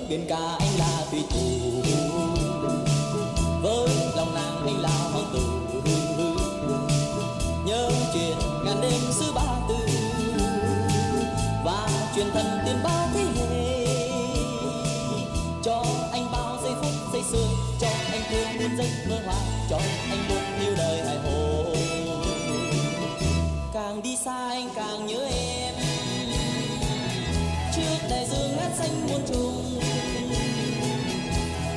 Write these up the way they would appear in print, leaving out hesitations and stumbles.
biển cả anh là thủy thủ, với lòng nàng anh là hoàng tử. Nhớ chuyện ngàn đêm xứ Ba Tư và truyền thần tiền ba thế hệ, cho anh bao giây phút giây sương, cho anh thương muôn giấc mơ hoa, cho anh luôn yêu đời hài hồ. Càng đi xa anh càng nhớ em, trước đại dương ngát xanh muôn trùng,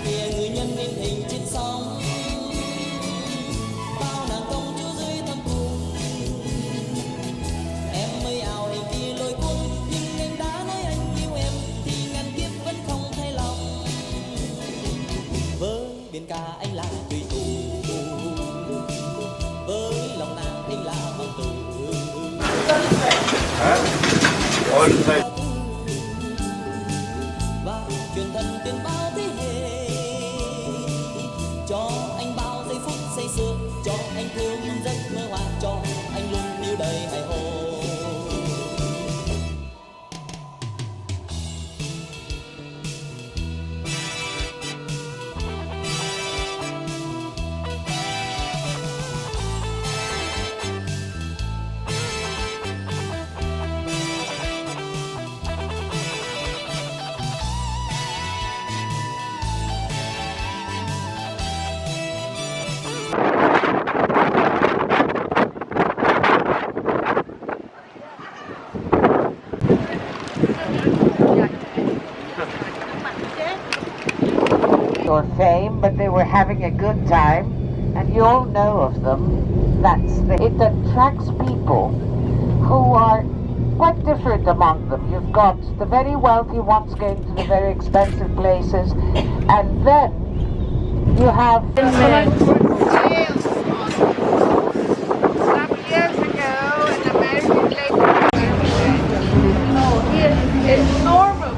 kìa người nhân in hình trên sóng, bao nàng công chúa dưới thâm cung. Em mới ảo hình kia lôi cuốn, nhưng anh đã nói anh yêu em thì ngàn kiếp vẫn không thay lòng. Với biển cả anh là thủy thủ, với lòng nàng anh là hoàng tử. Và truyền thần tiền bao thế hệ, cho anh bao giây phút say sưa, cho anh thương muôn giấc mơ hoa, cho anh luôn yêu đời hài hồ. Or fame, but they were having a good time, and you all know of them. It attracts people who are quite different among them. You've got the very wealthy ones going to the very expensive places, and then you have Some years ago, an American lady. No, here it's normal.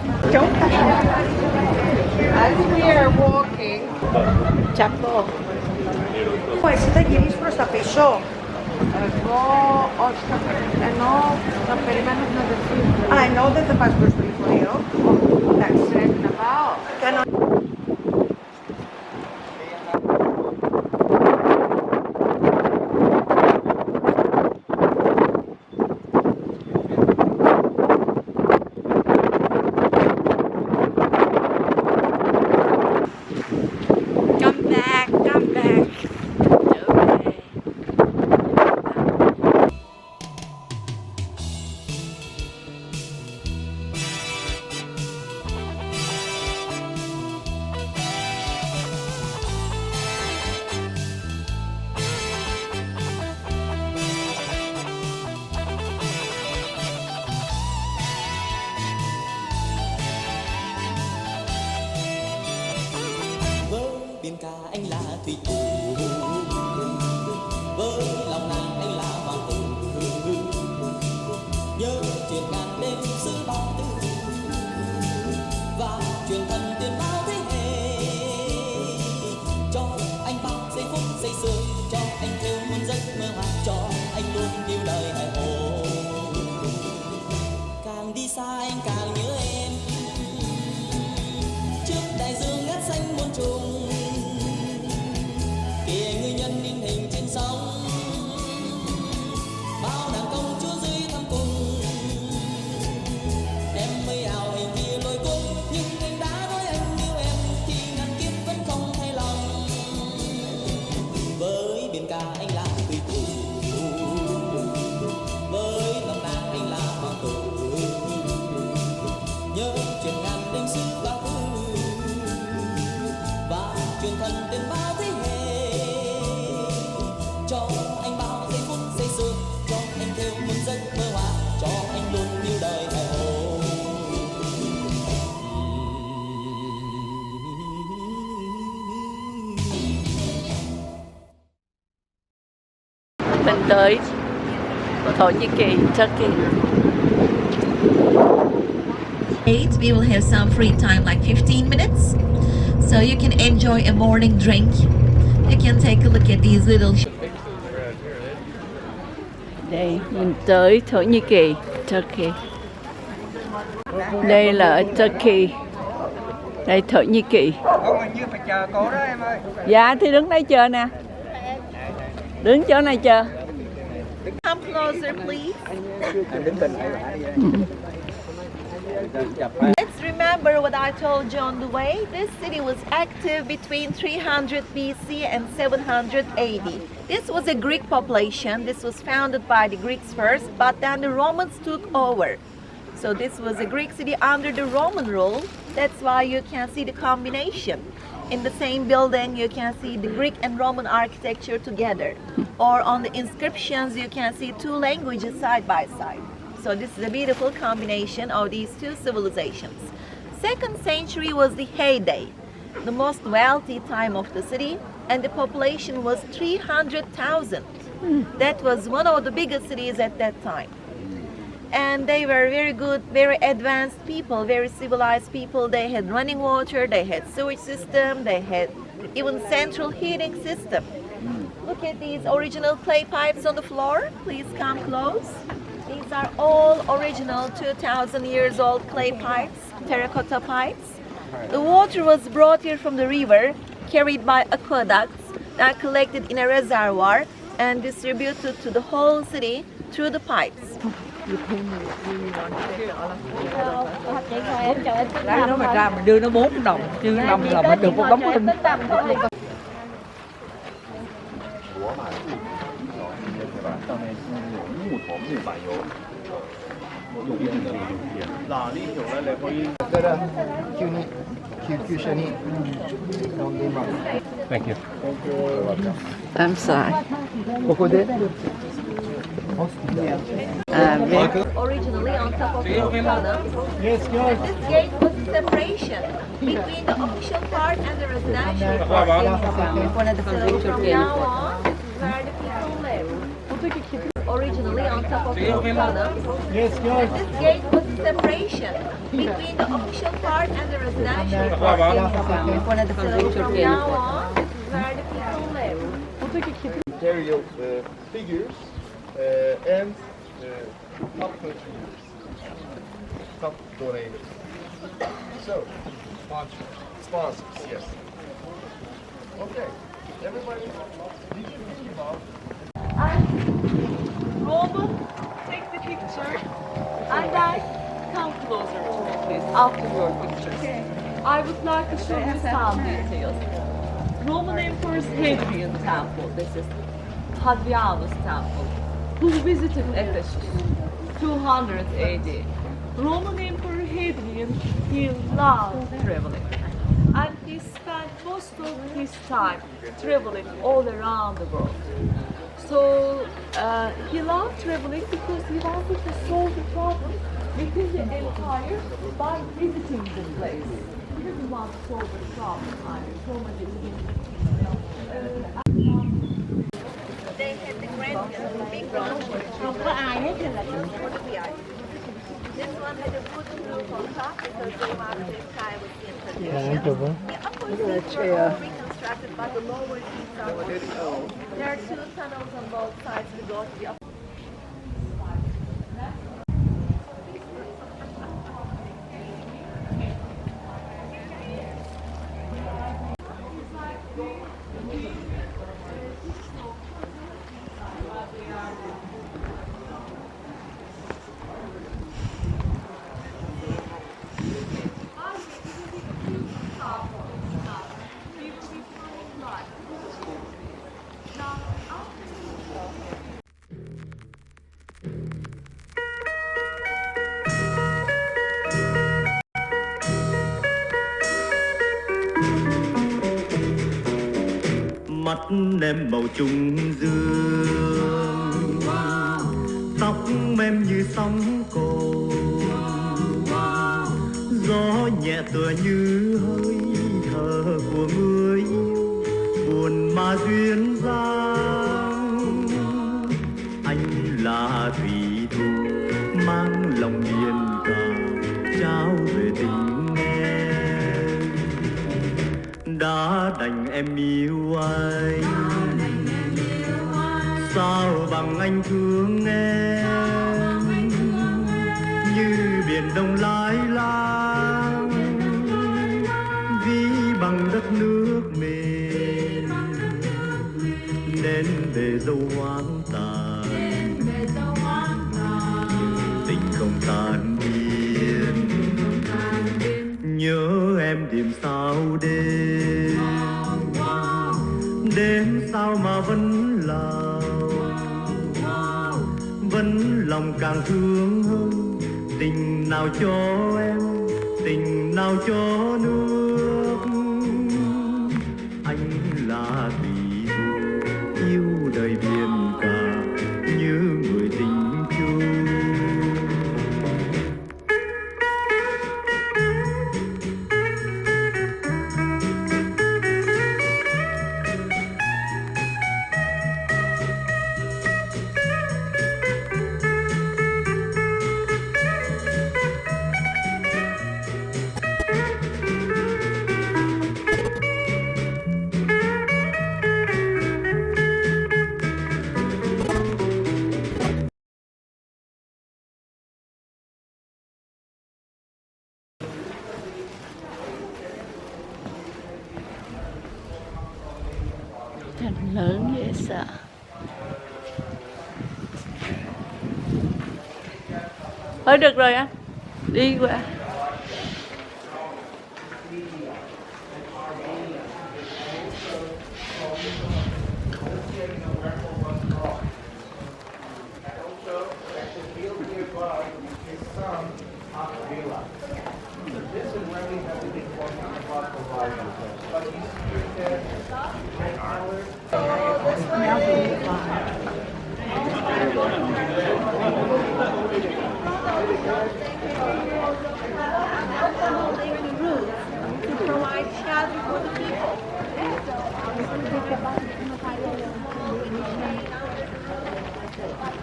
As we are walking. Τσακώ. Εσύ θα γυρίσεις προς τα πίσω. Εγώ όχι, ενώ θα περιμένω την αδερφή μου. Α, ενώ δεν θα πας προς το λεωφορείο. Εντάξει, πρέπει να πάω. Biển cả anh là thủy thủ, với lòng nàng anh là hoàng tử. Nhớ chuyện ngàn đêm xứ Ba Tư và truyền thần tiền bao thế hệ, cho anh bao giây phút giây sương, cho anh theo muôn giấc mơ hoa, cho anh luôn yêu đời hài hồ. Càng đi xa anh càng nhớ em, trước đại dương ngát xanh muôn trùng, kìa người nhân in hình trên sóng, bao nàng công chúa dưới thâm cung. Em mới ảo hình kia lôi cuốn, nhưng anh đã nói anh yêu em thì ngàn kiếp vẫn không thay lòng. Với biển cả anh là thủy thủ, với lòng nàng anh là hoàng tử. Nhớ chuyện ngàn đêm xứ Ba Tư và truyền thần tiền bao thế hệ, cho anh bao giây phút giây sương, cho anh theo muôn giấc mơ hoa, cho anh luôn yêu đời hài hồ. Mình tới Thổ Nhĩ Kỳ, Turkey. We will have some free time, like 15 minutes, so you can enjoy a morning drink. You can take a look at these little Đây, mình tới Thổ Nhĩ Kỳ, Turkey. Đây là ở Turkey. Đây Thổ Nhĩ Kỳ. Như phải chờ cô đó em ơi. Dạ thì đứng đây chờ nè. Đứng chỗ này chờ. Come closer, please. Let's remember what I told you on the way. This city was active between 300 BC and 700 AD. This was a Greek population. This was founded by the Greeks first, but then the Romans took over. So this was a Greek city under the Roman rule. That's why you can see the combination. In the same building, you can see the Greek and Roman architecture together. Or on the inscriptions, you can see two languages side by side. So this is a beautiful combination of these two civilizations. 2nd century was the heyday, the most wealthy time of the city, and the population was 300,000. That was one of the biggest cities at that time. And they were very good, very advanced people, very civilized people. They had running water, they had sewage system, they had even central heating system. Look at these original clay pipes on the floor. Please come close. These are all original 2,000 years old clay pipes, terracotta pipes. The water was brought here from the river, carried by aqueducts that collected in a reservoir and distributed to the whole city through the pipes. Đấy, nó mà ra mình đưa nó 4 đồng, chứ 5 là mình được một đống hình. Thank you. I'm sorry. Originally on top of the column. This gate was the separation between the official part and the residential part. So from now on, this is where the people live. Originally on top of the column. This gate was the separation between the official part and the residential part. So from now on, this is where the people live. Material figures and top 30 years. Top donators. So, sponsors, yes. Okay, everybody, did you think about Roman, take the picture and then come closer to me, please, after your pictures. Okay. I would like to show you some details. Roman Emperor's Hadrian Temple. This is Hadrianus Temple, who visited Ephesus 200 AD. Roman Emperor Hadrian, he loved traveling, and he spent most of his time traveling all around the world. So he loved traveling because he wanted to solve the problem within the empire by visiting the place. He didn't want to solve the problem by so many things. They had the grand big one. This one had a wooden roof on top because they wanted the sky was in condition. The upper seats were all reconstructed, but the lower seats are also. There are 2 tunnels on both sides to go to the upper. Mắt em màu trùng dương, tóc em như sóng cồn, gió nhẹ tựa như hơi thở của người yêu, buồn mà duyên dáng. Anh là thủy thủ mang lòng biển cả trao về tình em, đã đành em yêu anh, sao bằng anh thương em, như biển đông lái lang, nhìn sao đêm, đêm sao mà vẫn là, vẫn lòng càng thương hơn. Tình nào cho em, tình nào cho nước, anh là tỷ phú yêu đời biển cả như người tình chung. Thật lớn dễ sợ. Thôi được rồi anh, đi qua. To provide shelter for the people.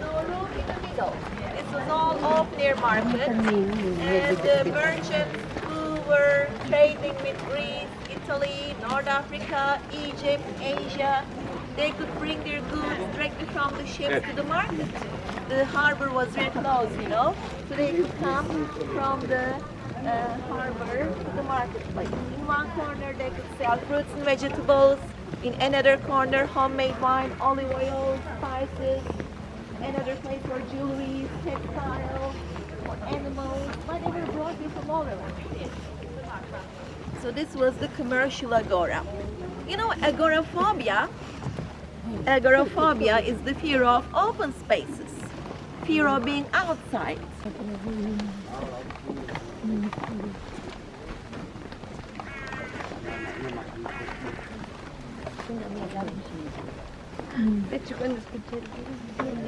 No room in the middle. This was all open-air market, and the merchants who were trading with Greece, Italy, North Africa, Egypt, Asia, they could bring their goods directly from the ships to the market. The harbor was very close, you know, so they could come from the harbor to the marketplace. In one corner they could sell fruits and vegetables, in another corner homemade wine, olive oil, spices, another place for jewelry, textiles, for animals, whatever brought you from all over. So this was the commercial agora. You know, agoraphobia is the fear of open spaces, fear of being outside.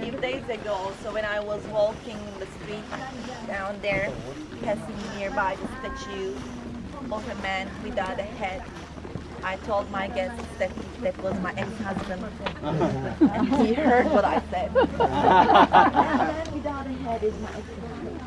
Few days ago, so when I was walking in the street down there, passing nearby the statue of a man without a head, I told my guests that was my ex-husband, and he heard what I said. The man without a head is my ex-husband.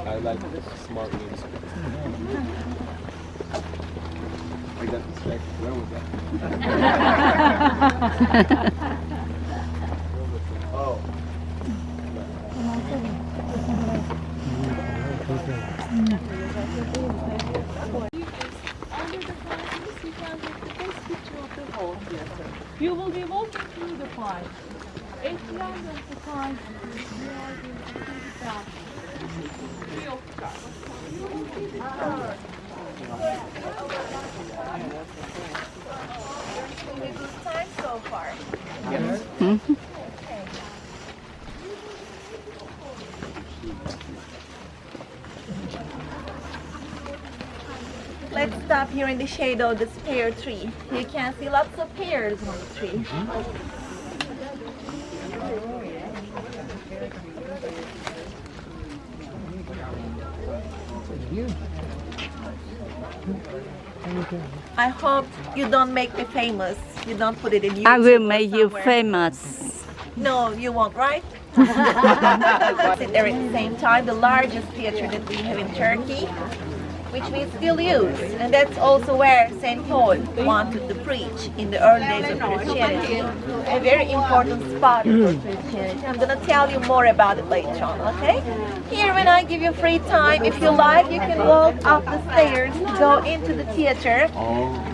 I like smart moves. I got distracted. Where was that? Oh. You will be walking through the park. At the end of the park, you are going to see the park. Free of charge. You will see the park. It's been a good time so far. Yes. Okay. Let's stop here in the shade of this pear tree. You can see lots of pears on the tree. I hope you don't make me famous. You don't put it in YouTube. I will make you somewhere. famous. No, you won't, right? Sit there at the same time, the largest theater that we have in Turkey, which we still use. And that's also where St. Paul wanted to preach in the early days of Christianity. A very important spot for Christianity. I'm going to tell you more about it later on, okay? Here, when I give you free time, if you like, you can walk up the stairs to go into the theater.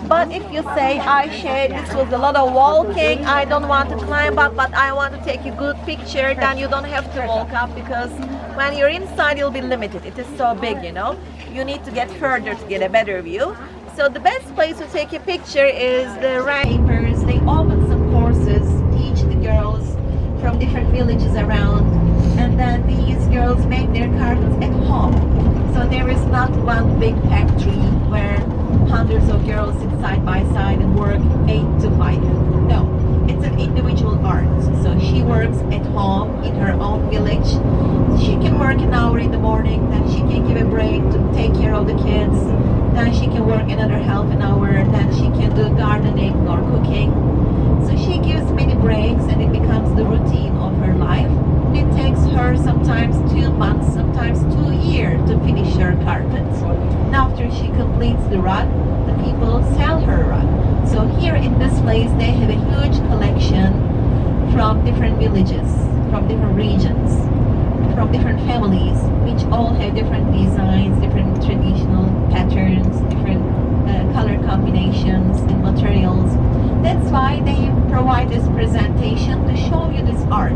But if you say, Ayşe, this was a lot of walking, I don't want to climb up, but I want to take a good picture, then you don't have to walk up, because when you're inside, you'll be limited. It is so big, you know. You need to get further to get a better view. So the best place to take a picture is the papers. They open some courses, teach the girls from different villages around, and then these girls make their carpets at home. So there is not one big factory where hundreds of girls sit side by side and work 8 to 5. No, it's an individual art. So she works at home in her own village. She can work an hour in the morning, then she can give a break to take care of the kids. Then she can work another half an hour, then she can do gardening or cooking. So she gives many breaks and it becomes the routine of her life. It takes her sometimes 2 months, sometimes 2 years to finish her carpet. And after she completes the rug, the people sell her rug. So here in this place, they have a huge collection from different villages, from different regions, from different families, which all have different designs, different traditional patterns, different color combinations and materials. That's why they provide this presentation to show you this art.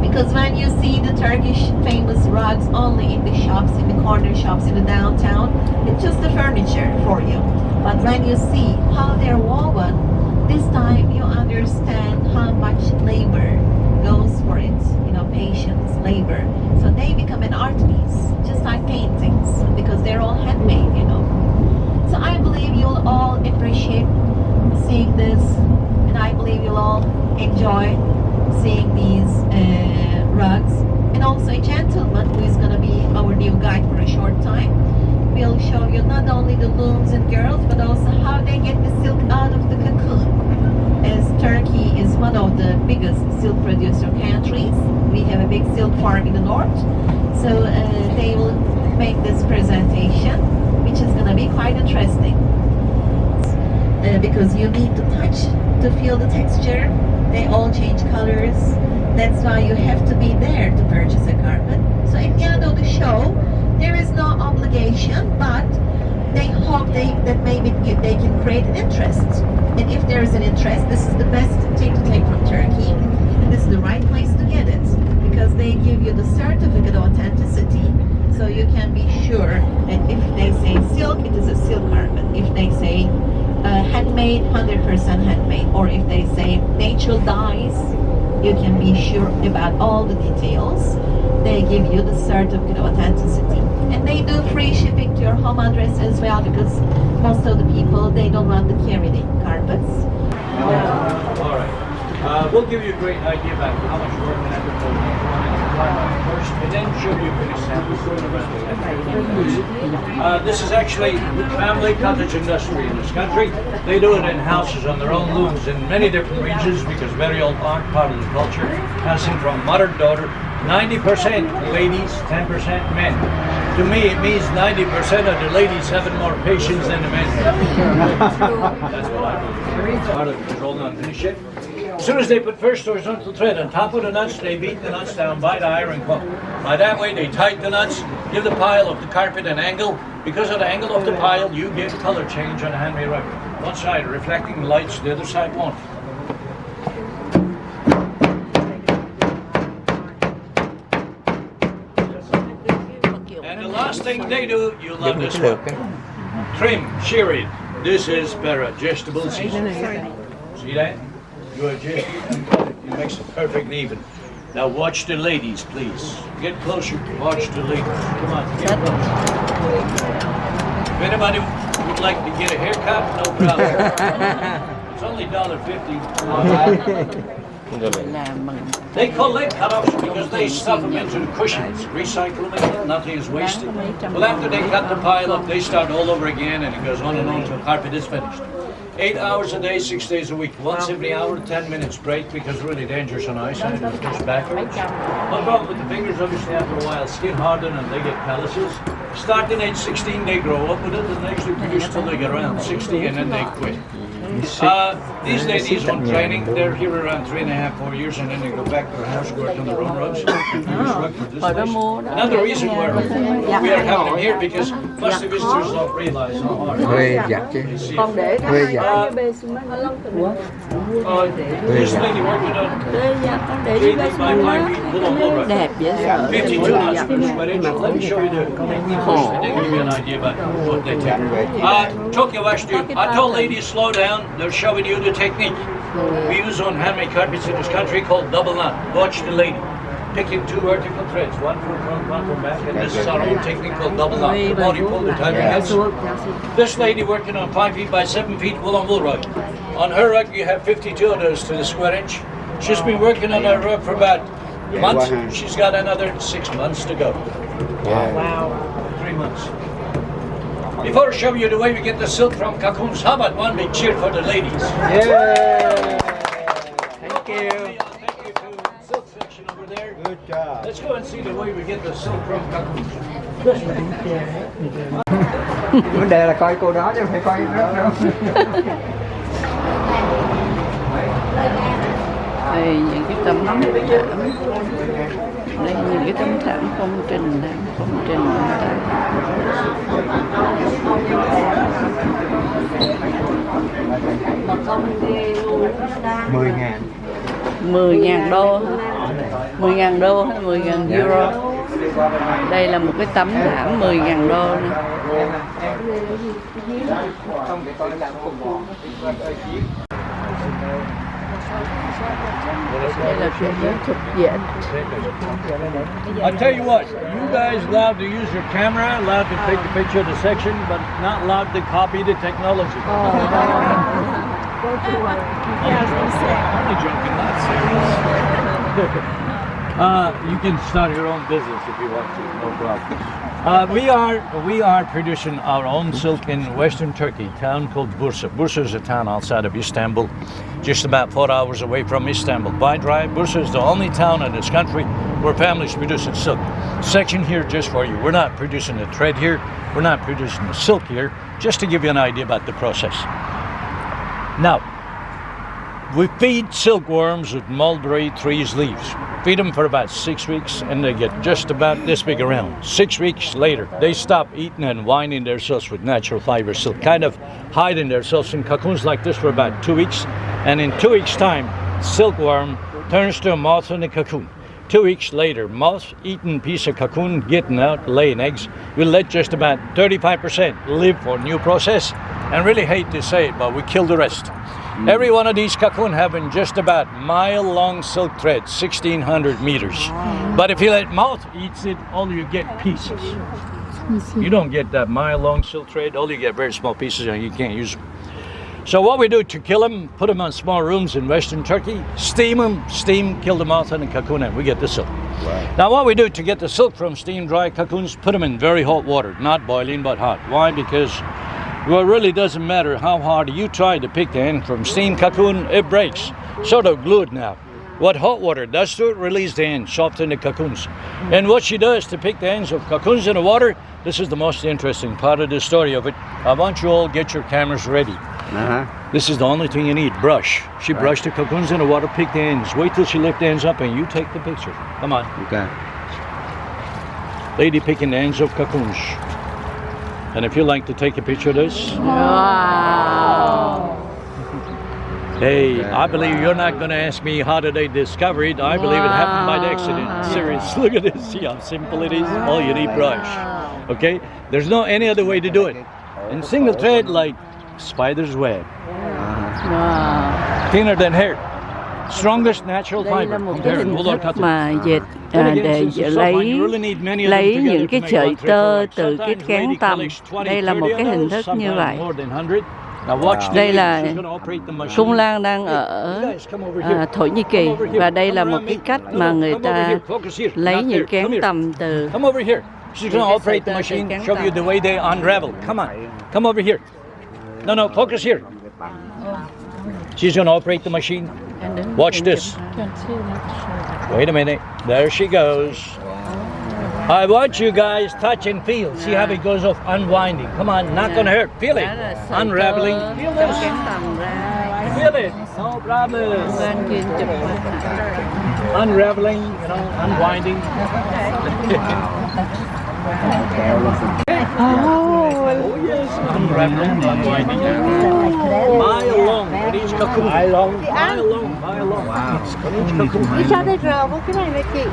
Because when you see the Turkish famous rugs only in the shops, in the corner shops, in the downtown, it's just the furniture for you. But when you see how they're woven, this time you understand how much labor goes for it, you know, patience, labor. So they become an art piece, just like paintings, because they're all handmade, you know. So I believe you'll all appreciate seeing this, and I believe you'll all enjoy seeing these rugs. And also a gentleman who is going to be our new guide for a short time will show you not only the looms and girls, but also how they get the silk out of the cocoon. As Turkey is one of the biggest silk producer countries, we have a big silk farm in the north. So they will make this presentation, which is going to be quite interesting. Because you need to touch to feel the texture. They all change colors. That's why you have to be there to purchase a carpet. So at the end of the show, there is no obligation, but they hope that maybe they can create an interest. And if there is an interest, this is the best thing to take from Turkey. And this is the right place to get it, because they give you the certificate of authenticity. So you can be sure that if they say silk, it is a silk carpet. If they say handmade, 100% handmade. Or if they say natural dyes, you can be sure about all the details. They give you the certificate of authenticity. And they do free shipping to your home address as well, because most of the people, they don't want to carry the carpets. All right. We'll give you a great idea about how much work and effort goes into first, and then show you an example around. This is actually family cottage industry in this country. They do it in houses on their own looms in many different regions, because very old art part of the culture, passing from mother to daughter. 90% ladies, 10% men. To me, it means 90% of the ladies having more patience than the men. That's what I believe. Part of it is rolling on finish it. As soon as they put first horizontal thread on top of the nuts, they beat the nuts down by the iron hook. By that way, they tighten the nuts, give the pile of the carpet an angle. Because of the angle of the pile, you get color change on a handmade rug. One side reflecting lights, the other side won't. And the last thing they do, you love this one. Trim, shear it. This is for adjustable season. See that? You adjust it and cut it. It makes it perfectly even. Now watch the ladies, please. Get closer. Watch the ladies. Come on, get close. If anybody would like to get a haircut, no problem. It's only $1.50. They collect cut-offs because they stuff them into the cushions, recycle them, nothing is wasted. Well, after they cut the pile up, they start all over again, and it goes on and on until the carpet is finished. 8 hours a day, 6 days a week. Once every hour, 10 minutes break because really dangerous on ice and it goes backwards. One problem with the fingers, obviously after a while, skin harden and they get calluses. Starting age 16, they grow up with it and they usually produce till they get around 60 and then they quit. These ladies on training, they're here around 3.5, 4 years and then they go back to their house, work on their own rugs. Another reason why we are having them here because most of the visitors don't realize how hard they see this lady working on 3 by 5 feet little bull rug. 52 knots per square inch. Let me show you the technique first and then give you an idea about what they take. Çok yavaş diyor. I told ladies slow down. They're showing you the technique we use on handmade carpets in this country called double knot. Watch the lady. Picking 2 vertical threads, one from front, one from back, and this is our own technique called double knot. The body pull, the timing heads. This lady working on 5 feet by 7 feet woolen wool rug. On her rug you have 52 of those to the square inch. She's been working on her rug for about a month. She's got another 6 months to go. Wow. 3 months. Before I show you the way we get the silk from cocoons, how about one big cheer for the ladies? Yeah. Thank you. Thank you to the silk section over there. Good job. Let's go and see the way we get the silk from cocoons. Vấn đề là coi cô đó chứ không phải coi nó đâu. Đây những cái tấm thảm, đây những cái tấm thảm phong trình $10.000 đô, 10.000 đô hay 10.000 euro. Đây là một cái tấm thảm 10.000 đô nè. Đây là cái giấy thực diện. I'll tell you what, you guys allowed to use your camera, allowed to take a picture of the section, but not allowed to copy the technology. I'm only joking, not serious. You can start your own business if you want to, no problem. We are producing our own silk in western Turkey, a town called Bursa. Bursa is a town outside of Istanbul, just about 4 hours away from Istanbul. By drive, Bursa is the only town in this country where families producing silk. Section here just for you. We're not producing the thread here. We're not producing the silk here, just to give you an idea about the process. Now, we feed silkworms with mulberry trees leaves. Feed them for about 6 weeks and they get just about this big around. 6 weeks later, they stop eating and winding themselves with natural fiber silk, kind of hiding themselves in cocoons like this for about 2 weeks. And in 2 weeks' time, silkworm turns to a moth in the cocoon. 2 weeks later, moth-eaten piece of cocoon getting out, laying eggs. We'll let just about 35% live for new process. And really hate to say it, but we kill the rest. Every one of these cocoon having just about mile-long silk thread, 1,600 meters. But if you let moth eats it, all you get pieces. You don't get that mile-long silk thread. All you get very small pieces, and you can't use them. So what we do to kill them, put them on small rooms in western Turkey, steam them, kill the moth and the cocoon, and we get the silk. Right. Now what we do to get the silk from steam dry cocoons, put them in very hot water, not boiling but hot. Why? Because well, it really doesn't matter how hard you try to pick the end from steam cocoon, it breaks. Sort of glued now. What hot water does to it, release the end, soften the cocoons. And what she does to pick the ends of cocoons in the water, this is the most interesting part of the story of it. I want you all to get your cameras ready. This is the only thing you need, brush. She brushed the cocoons in the water, pick the ends. Wait till she lift the ends up and you take the picture. Come on. Okay. Lady picking the ends of cocoons. And if you like to take a picture of this. Wow. Hey, I believe you're not going to ask me how did they discover it. I believe it happened by accident. Serious. Look at this. See how simple it is? All you need brush. Okay? There's no any other way to do it. And single thread like spider's web. Thinner than hair. Strongest natural Đây là fiber. một cái hình thức mà dệt để lấy những cái sợi tơ từ cái kén tằm. Đây là một cái hình thức như vậy. Đây là Cung Lan đang ở Thổ Nhĩ Kỳ và đây là một cái cách mà người ta lấy những kén tằm từ. She's going to operate the machine, show you the way they unravel. Come on, come over here. No, focus here. She's going to operate the machine. Watch this. Wait a minute. There she goes. I want you guys touch and feel. See how it goes off unwinding. Come on, not going to hurt. Feel it. Unraveling. Feel this. Feel it. No problem. Unraveling, you know, unwinding. Oh yes, unraveling, unwinding. Mile long, but each cocoon. Mile long. Wow. Each cocoon. Đi sao đây rờ vô cái này này chị?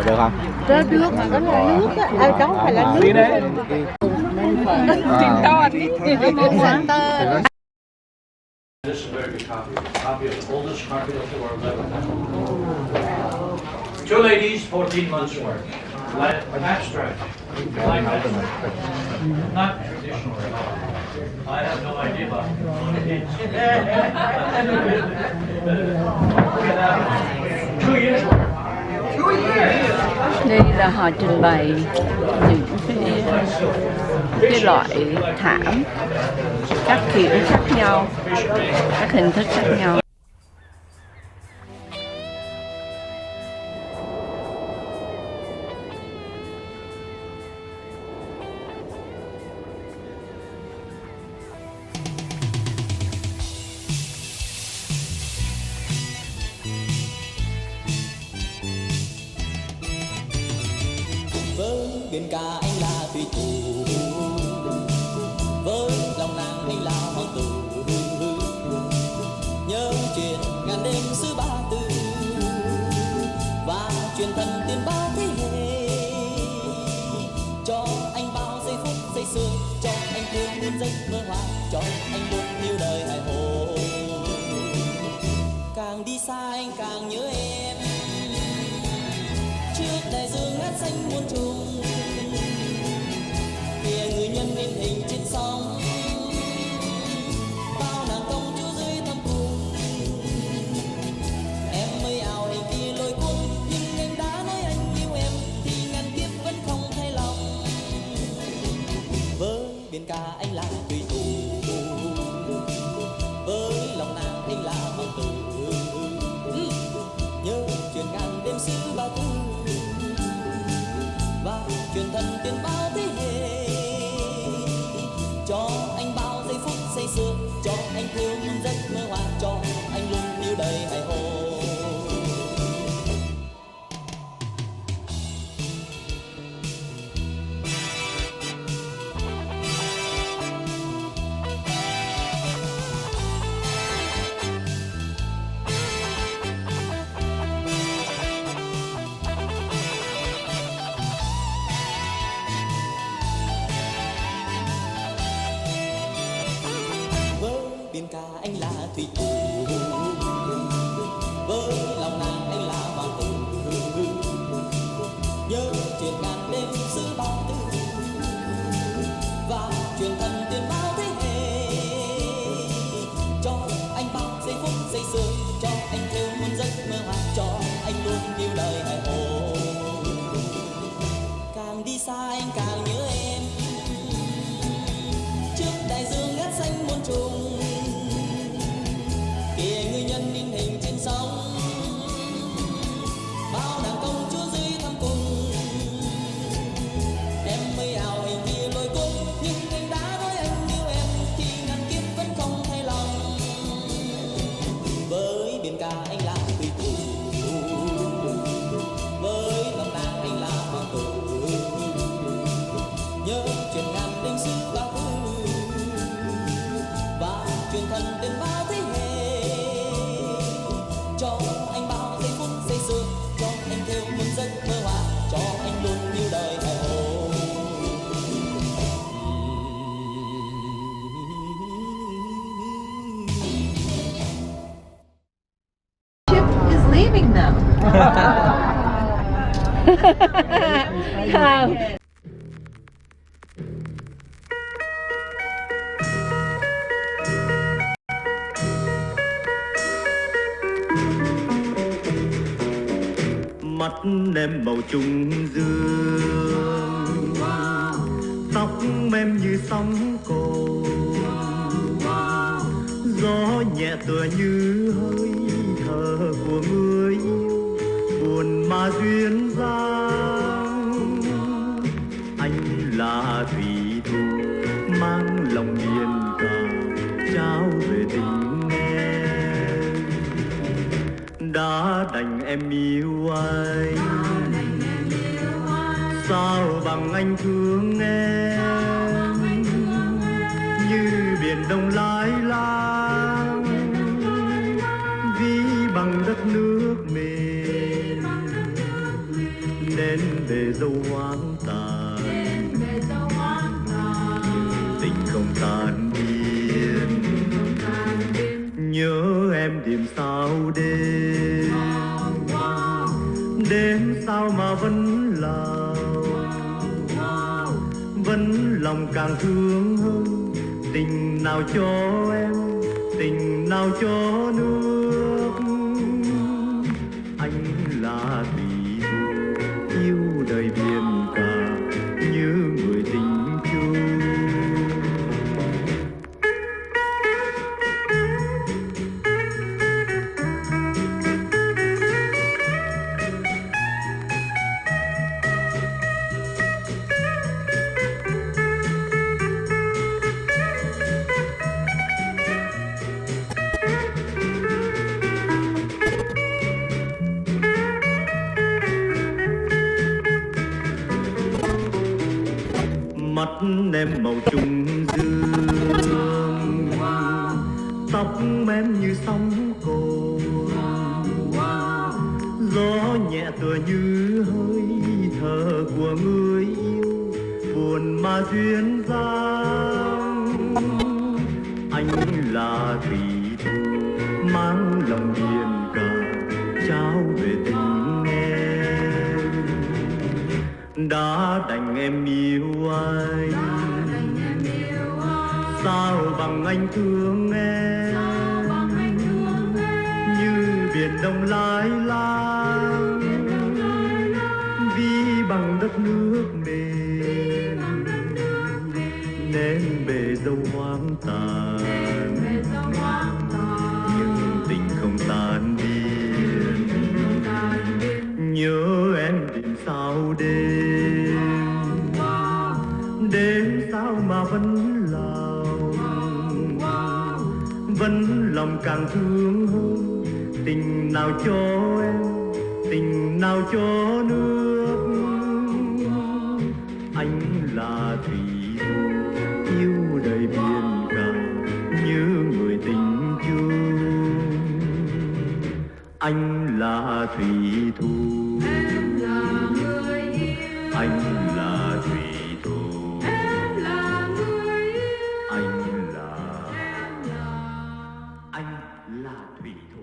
Được không? Rờ được, đó là nước á. À, đó không phải là nước. See that? This is a very good copy. Copy of the oldest copy of the world ever. Two ladies, 14 months' work. An abstract. Like that. Not traditional at all. I have no idea about it. Look at that. 2 years work. 2 years! Đây là họ trình bày những cái loại thảm, các kiểu khác nhau, các hình thức khác nhau. Với biển cả anh là thủy thủ, với lòng nàng anh là hoàng tử. Nhớ chuyện ngàn đêm xứ Ba Tư và truyền thần tiên bao thế hệ, cho anh bao giây phút say sưa, cho anh thương muôn giấc mơ hoa, cho anh luôn yêu đời hải hồ. Càng đi xa anh càng nhớ em, trước đại dương ngát xanh muôn trùng, kìa người nhân in hình trên sóng, bao nàng công chúa dưới thâm cung. Em mới ảo hình kia lôi cuốn, nhưng anh đã nói anh yêu em thì ngàn kiếp vẫn không thay lòng. Với biển cả anh là thủy thủ, với lòng nàng anh là hoàng tử. Nhớ chuyện ngàn đêm xứ Ba Tư và truyền thần tiên bao thế hệ, cho anh bao giây phút say sưa, cho anh thiếu muôn giấc mơ hoa, cho anh luôn yêu đời hải hồ. Biển cả anh là thủy thủ, với lòng nàng anh là hoàng tử. Nhớ chuyện ngàn đêm xứ Ba Tư và truyền thần tiên bao thế hệ, cho anh bao giây phút say sưa, cho anh theo muôn giấc mơ hoa, cho anh luôn yêu đời hải hồ. Càng đi xa anh càng nhớ em, trước đại dương ngát xanh muôn trùng, kìa người nhân in hình trên sóng, bao nàng công chúa dưới thâm cung. Em mới ảo hình kia lôi cuốn, nhưng anh đã nói anh yêu em thì ngàn kiếp vẫn không thay lòng. Với biển cả anh là thủy thủ, với lòng nàng anh là hoàng tử. Nhớ chuyện ngàn đêm xứ Ba Tư và truyền thần tiên bao thế hệ, cho anh bao giây phút say sưa, cho anh theo muôn giấc mơ hoa, cho anh luôn yêu đời hải hồ. Ship is leaving now. Mắt em màu trùng dương, tóc em như sóng cồn, gió nhẹ tựa như hơi thở của người yêu, buồn mà duyên dáng. Anh là thủy thủ mang lòng biển cả trao về tình em, đã đành em yêu anh. Sao bằng anh thương em như biển đông lai lang, ví bằng đất nước mềm nên về dấu hoang tàn, tình không tan biến. Nhớ em đêm sao đêm, đêm sao mà vẫn lòng càng thương hơn. Tình nào cho em, tình nào cho nước. Anh là thủy thủ yêu đời biển cả như người tình chung. Mắt em màu trùng dương, tóc em như sóng cồn, gió nhẹ tựa như hơi thở của người yêu, buồn mà duyên dáng. Anh là thủy thủ mang lòng biển cả trao về tình em, đã đành em yêu anh. Sao bằng anh thương em như biển đông lai lang, ví bằng đất nước mềm nên bề dâu hoang tàn, nhưng tình không tan biến. Nhớ em đêm sao đêm, đêm sao mà vẫn lòng càng thương hơn. Tình nào cho em, tình nào cho nước. Anh là thủy thủ yêu đời biển cả như người tình chung. Anh là thủy thủ, em là người yêu. Anh là thủy thủ, em là người yêu. Anh là thủy thủ.